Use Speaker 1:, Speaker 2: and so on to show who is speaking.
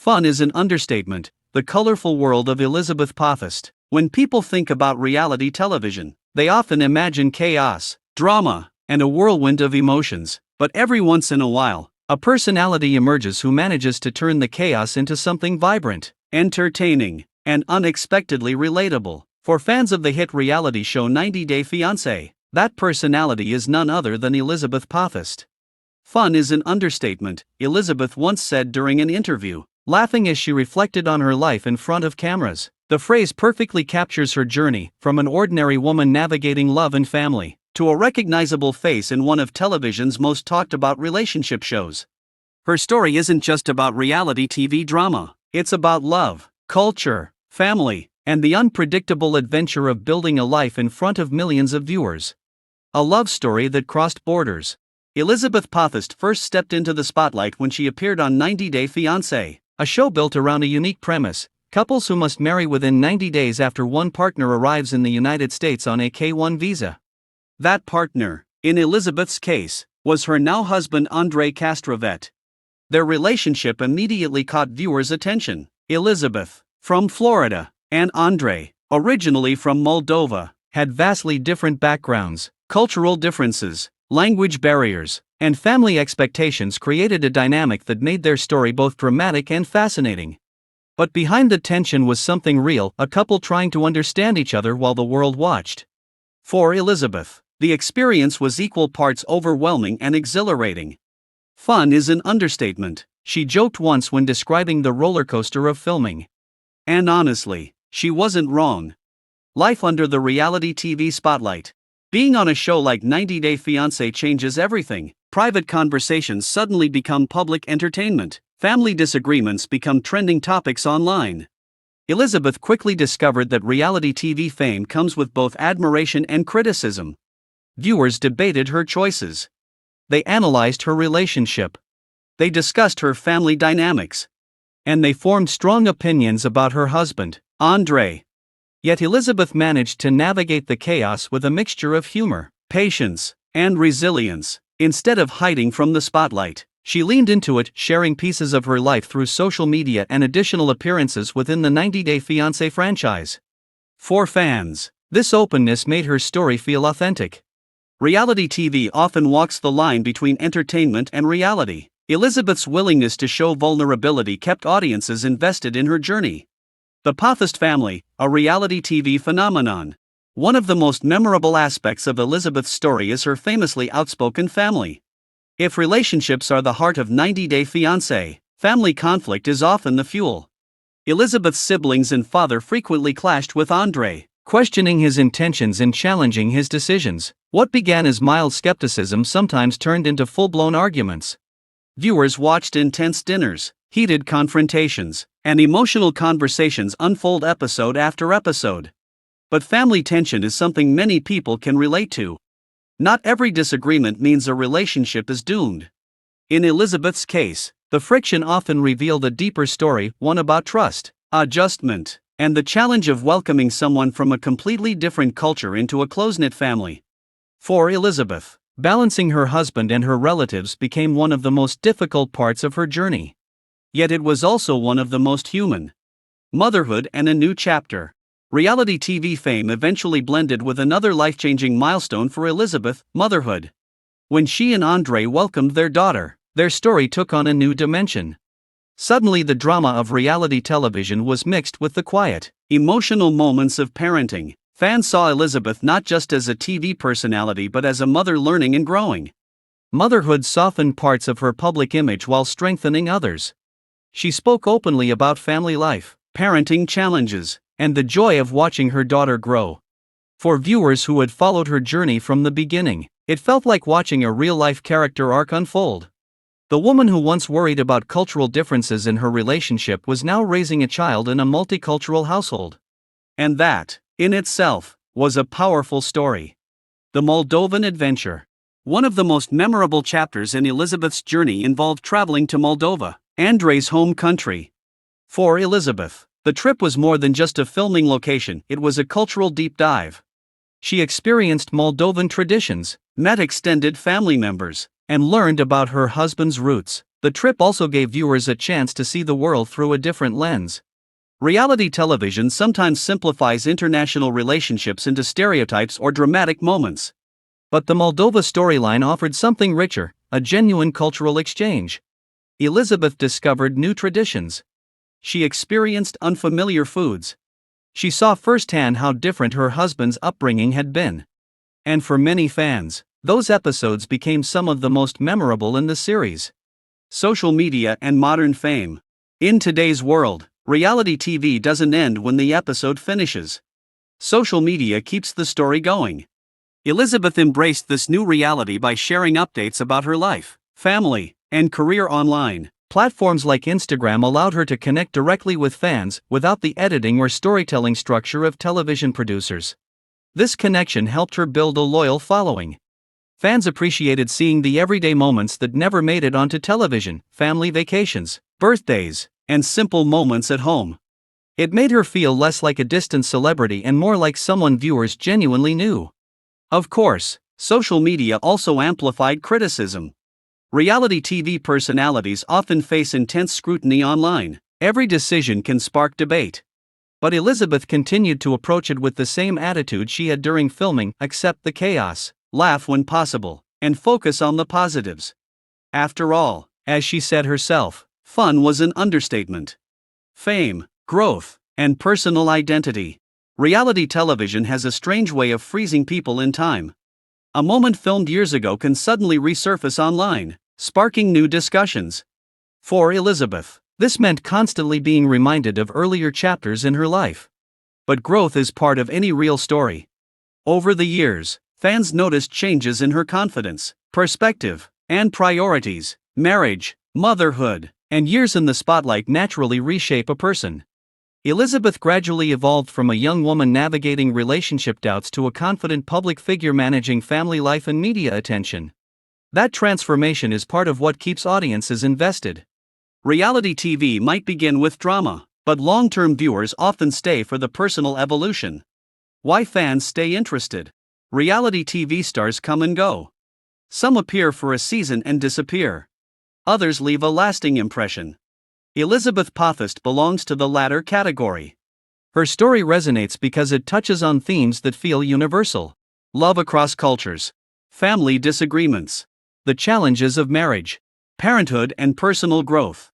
Speaker 1: Fun is an understatement, the colorful world of Elizabeth Potthast. When people think about reality television, they often imagine chaos, drama, and a whirlwind of emotions. But every once in a while, a personality emerges who manages to turn the chaos into something vibrant, entertaining, and unexpectedly relatable. For fans of the hit reality show 90 Day Fiancé, that personality is none other than Elizabeth Potthast. Fun is an understatement, Elizabeth once said during an interview, laughing as she reflected on her life in front of cameras. The phrase perfectly captures her journey, from an ordinary woman navigating love and family, to a recognizable face in one of television's most talked about relationship shows. Her story isn't just about reality TV drama, it's about love, culture, family, and the unpredictable adventure of building a life in front of millions of viewers. A love story that crossed borders. Elizabeth Potthast first stepped into the spotlight when she appeared on 90 Day Fiancé, a show built around a unique premise: couples who must marry within 90 days after one partner arrives in the United States on a K-1 visa. That partner, in Elizabeth's case, was her now husband Andrei Castravet. Their relationship immediately caught viewers' attention. Elizabeth, from Florida, and Andrei, originally from Moldova, had vastly different backgrounds. Cultural differences, language barriers, and family expectations created a dynamic that made their story both dramatic and fascinating. But behind the tension was something real, a couple trying to understand each other while the world watched. For Elizabeth, the experience was equal parts overwhelming and exhilarating. Fun is an understatement, she joked once when describing the roller coaster of filming. And honestly, she wasn't wrong. Life under the reality TV spotlight. Being on a show like 90 Day Fiancé changes everything. Private conversations suddenly become public entertainment. Family disagreements become trending topics online. Elizabeth quickly discovered that reality TV fame comes with both admiration and criticism. Viewers debated her choices. They analyzed her relationship. They discussed her family dynamics. And they formed strong opinions about her husband, Andrei. Yet Elizabeth managed to navigate the chaos with a mixture of humor, patience, and resilience. Instead of hiding from the spotlight, she leaned into it, sharing pieces of her life through social media and additional appearances within the 90 Day Fiancé franchise. For fans, this openness made her story feel authentic. Reality TV often walks the line between entertainment and reality. Elizabeth's willingness to show vulnerability kept audiences invested in her journey. The Potthast family, a reality TV phenomenon. One of the most memorable aspects of Elizabeth's story is her famously outspoken family. If relationships are the heart of 90 Day Fiancé, family conflict is often the fuel. Elizabeth's siblings and father frequently clashed with Andrei, questioning his intentions and challenging his decisions. What began as mild skepticism sometimes turned into full-blown arguments. Viewers watched intense dinners, heated confrontations, and emotional conversations unfold episode after episode. But family tension is something many people can relate to. Not every disagreement means a relationship is doomed. In Elizabeth's case, the friction often revealed a deeper story, one about trust, adjustment, and the challenge of welcoming someone from a completely different culture into a close-knit family. For Elizabeth, balancing her husband and her relatives became one of the most difficult parts of her journey. Yet it was also one of the most human. Motherhood and a new chapter. Reality TV fame eventually blended with another life-changing milestone for Elizabeth, motherhood. When she and Andrei welcomed their daughter, their story took on a new dimension. Suddenly the drama of reality television was mixed with the quiet, emotional moments of parenting. Fans saw Elizabeth not just as a TV personality but as a mother learning and growing. Motherhood softened parts of her public image while strengthening others. She spoke openly about family life, parenting challenges, and the joy of watching her daughter grow. For viewers who had followed her journey from the beginning, it felt like watching a real-life character arc unfold. The woman who once worried about cultural differences in her relationship was now raising a child in a multicultural household. And that, in itself, was a powerful story. The Moldovan adventure. One of the most memorable chapters in Elizabeth's journey involved traveling to Moldova, Andrei's home country. For Elizabeth, the trip was more than just a filming location, it was a cultural deep dive. She experienced Moldovan traditions, met extended family members, and learned about her husband's roots. The trip also gave viewers a chance to see the world through a different lens. Reality television sometimes simplifies international relationships into stereotypes or dramatic moments. But the Moldova storyline offered something richer, a genuine cultural exchange. Elizabeth discovered new traditions. She experienced unfamiliar foods. She saw firsthand how different her husband's upbringing had been. And for many fans, those episodes became some of the most memorable in the series. Social media and modern fame. In today's world, reality TV doesn't end when the episode finishes. Social media keeps the story going. Elizabeth embraced this new reality by sharing updates about her life, family, and career online. Platforms like Instagram allowed her to connect directly with fans without the editing or storytelling structure of television producers. This connection helped her build a loyal following. Fans appreciated seeing the everyday moments that never made it onto television: family vacations, birthdays, and simple moments at home. It made her feel less like a distant celebrity and more like someone viewers genuinely knew. Of course, social media also amplified criticism. Reality TV personalities often face intense scrutiny online. Every decision can spark debate. But Elizabeth continued to approach it with the same attitude she had during filming: accept the chaos, laugh when possible, and focus on the positives. After all, as she said herself, fun was an understatement. Fame, growth, and personal identity. Reality television has a strange way of freezing people in time. A moment filmed years ago can suddenly resurface online, sparking new discussions. For Elizabeth, this meant constantly being reminded of earlier chapters in her life. But growth is part of any real story. Over the years, fans noticed changes in her confidence, perspective, and priorities. Marriage, motherhood, and years in the spotlight naturally reshape a person. Elizabeth gradually evolved from a young woman navigating relationship doubts to a confident public figure managing family life and media attention. That transformation is part of what keeps audiences invested. Reality TV might begin with drama, but long-term viewers often stay for the personal evolution. Why fans stay interested? Reality TV stars come and go. Some appear for a season and disappear. Others leave a lasting impression. Elizabeth Potthast belongs to the latter category. Her story resonates because it touches on themes that feel universal: love across cultures, family disagreements, the challenges of marriage, parenthood, and personal growth.